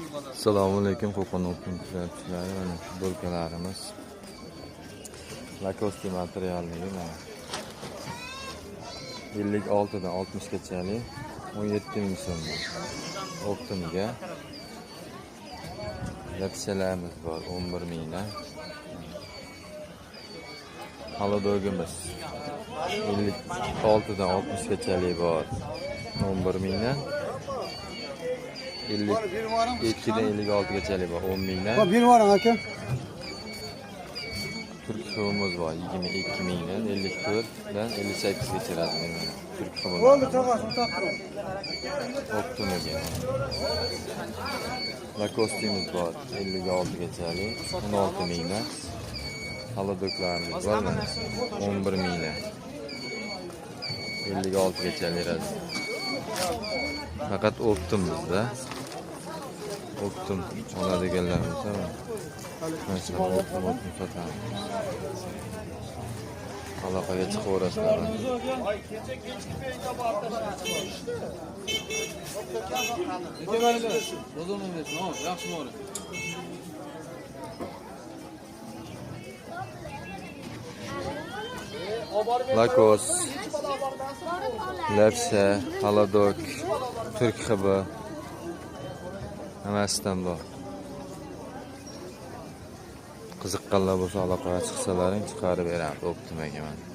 Assalomu alaykum Qo'qon o'quvchilari. Mana futbolkalarimiz. Lacoste materialligi mana 56 dan 60 gachalik 17 ming so'm. Optimga. Lapsalarimiz bor 11 mingdan. Halodogimiz 56 dan 60 gachalik bor 11 mingdan. 52 dan 56 gachalik bor 10 mingdan. Bir var aka. Turk xivimiz bor 22 mingdan 54 dan 58 gacha Turk xivimiz. Oldu taqasini taqtirib. Optimaga. Lacoste'imiz bor 56 gachalik 16 mingdan. Halodoklarimiz bor 11 mingdan. 56 gachalik faqat optimizda. Optim oladiganlarimiz bor. Mana optim sotamiz. Aloqaga chiqaverasizlar. Lacoste, Lapsa, Halodok, Turk xibi hammasidan bor. Qiziqqanlar bo'lsa aloqaga chiqsalaring chiqarib beramiz Optimaga mana.